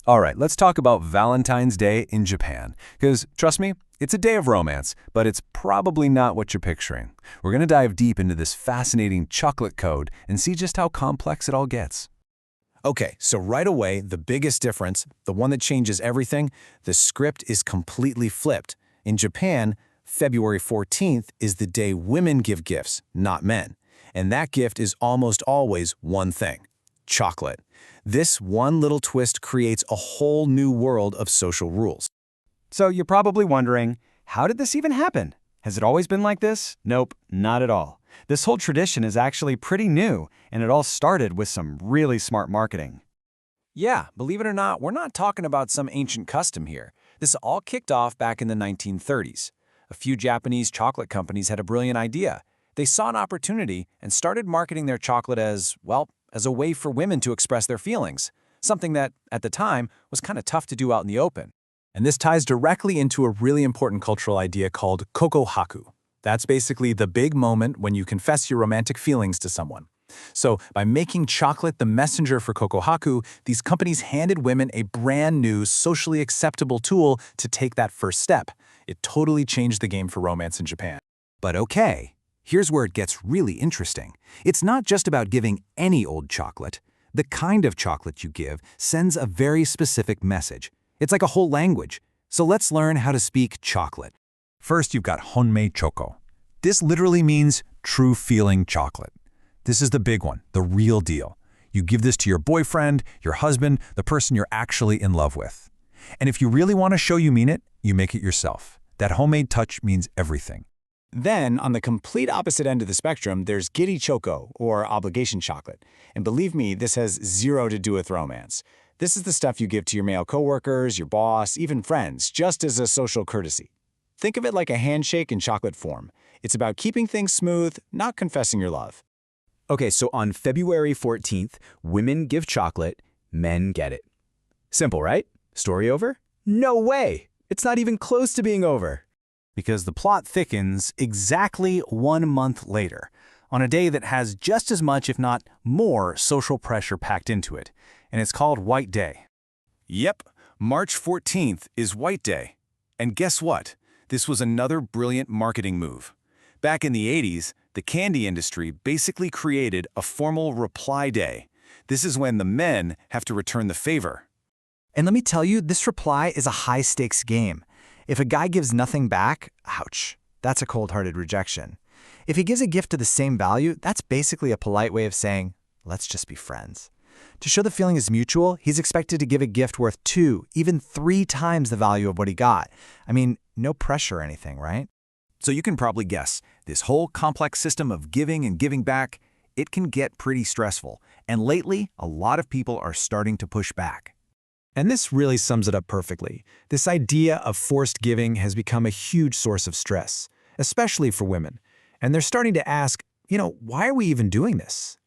All right, let's talk about Valentine's Day in Japan. Because, trust me, it's a day of romance, but it's probably not what you're picturing. We're going to dive deep into this fascinating chocolate code and see just how complex it all gets. Okay, so right away, the biggest difference, the one that changes everything, the script is completely flipped. In Japan, February 14th is the day women give gifts, not men. And that gift is almost always one thing: chocolate. This one little twist creates a whole new world of social rules. So you're probably wondering, how did this even happen? Has it always been like this? Nope, not at all. This whole tradition is actually pretty new, and it all started with some really smart marketing. Yeah, believe it or not, we're not talking about some ancient custom here. This all kicked off back in the 1930s. A few Japanese chocolate companies had a brilliant idea. They saw an opportunity and started marketing their chocolate as, well, as a way for women to express their feelings, something that, at the time, was kind of tough to do out in the open. And this ties directly into a really important cultural idea called kokohaku. That's basically the big moment when you confess your romantic feelings to someone. So by making chocolate the messenger for kokohaku, these companies handed women a brand new, socially acceptable tool to take that first step. It totally changed the game for romance in Japan. But okay, here's where it gets really interesting. It's not just about giving any old chocolate. The kind of chocolate you give sends a very specific message. It's like a whole language. So let's learn how to speak chocolate. First, you've got honmei Choco. This literally means true feeling chocolate. This is the big one, the real deal. You give this to your boyfriend, your husband, the person you're actually in love with. And if you really want to show you mean it, you make it yourself. That homemade touch means everything. Then, on the complete opposite end of the spectrum, there's giri choco, or obligation chocolate. And believe me, this has zero to do with romance. This is the stuff you give to your male coworkers, your boss, even friends, just as a social courtesy. Think of it like a handshake in chocolate form. It's about keeping things smooth, not confessing your love. Okay, so on February 14th, women give chocolate, men get it. Simple, right? Story over? No way! It's not even close to being over. Because the plot thickens exactly 1 month later, on a day that has just as much, if not more, social pressure packed into it, and it's called White Day. Yep, March 14th is White Day. And guess what? This was another brilliant marketing move. Back in the 80s, the candy industry basically created a formal reply day. This is when the men have to return the favor. And let me tell you, this reply is a high-stakes game. If a guy gives nothing back, ouch, that's a cold-hearted rejection. If he gives a gift to the same value, that's basically a polite way of saying, let's just be friends. To show the feeling is mutual, he's expected to give a gift worth 2, even 3 times the value of what he got. I mean, no pressure or anything, right? So you can probably guess, this whole complex system of giving and giving back, it can get pretty stressful. And lately, a lot of people are starting to push back. And this really sums it up perfectly. This idea of forced giving has become a huge source of stress, especially for women. And they're starting to ask, why are we even doing this?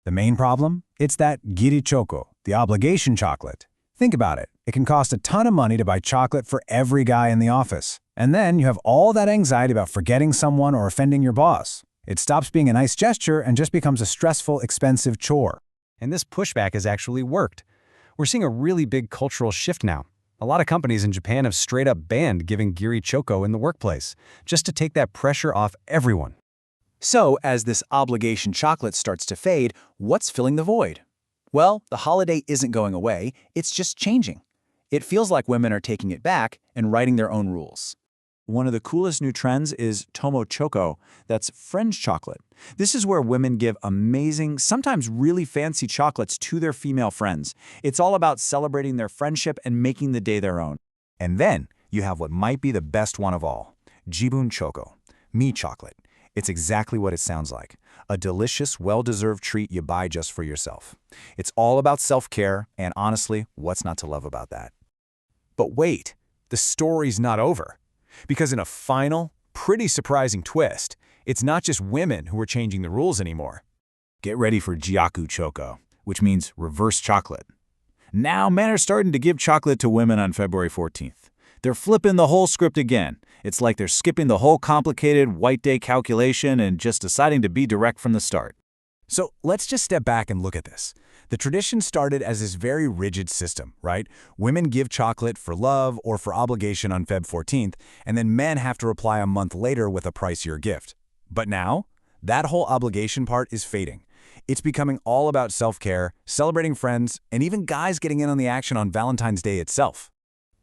The main problem? It's that giri choco, the obligation chocolate. Think about it. It can cost a ton of money to buy chocolate for every guy in the office. And then you have all that anxiety about forgetting someone or offending your boss. It stops being a nice gesture and just becomes a stressful, expensive chore. And this pushback has actually worked. We're seeing a really big cultural shift now. A lot of companies in Japan have straight up banned giving giri choco in the workplace, just to take that pressure off everyone. So, as this obligation chocolate starts to fade, what's filling the void? Well, the holiday isn't going away, it's just changing. It feels like women are taking it back and writing their own rules. One of the coolest new trends is Tomo Choco, that's French chocolate. This is where women give amazing, sometimes really fancy chocolates to their female friends. It's all about celebrating their friendship and making the day their own. And then you have what might be the best one of all, Jibun Choco, me chocolate. It's exactly what it sounds like, a delicious, well-deserved treat you buy just for yourself. It's all about self-care, and honestly, what's not to love about that? But wait, the story's not over. Because in a final, pretty surprising twist, it's not just women who are changing the rules anymore. Get ready for Jiaku Choco, which means reverse chocolate. Now men are starting to give chocolate to women on February 14th. They're flipping the whole script again. It's like they're skipping the whole complicated White Day calculation and just deciding to be direct from the start. So let's just step back and look at this. The tradition started as this very rigid system, right? Women give chocolate for love or for obligation on Feb 14th, and then men have to reply a month later with a pricier gift. But now, that whole obligation part is fading. It's becoming all about self-care, celebrating friends, and even guys getting in on the action on Valentine's Day itself.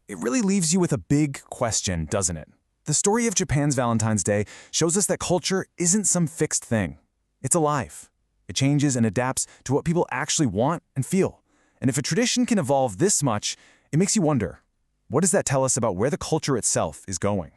It really leaves you with a big question, doesn't it? The story of Japan's Valentine's Day shows us that culture isn't some fixed thing. It's alive. It changes and adapts to what people actually want and feel. And if a tradition can evolve this much, it makes you wonder, what does that tell us about where the culture itself is going?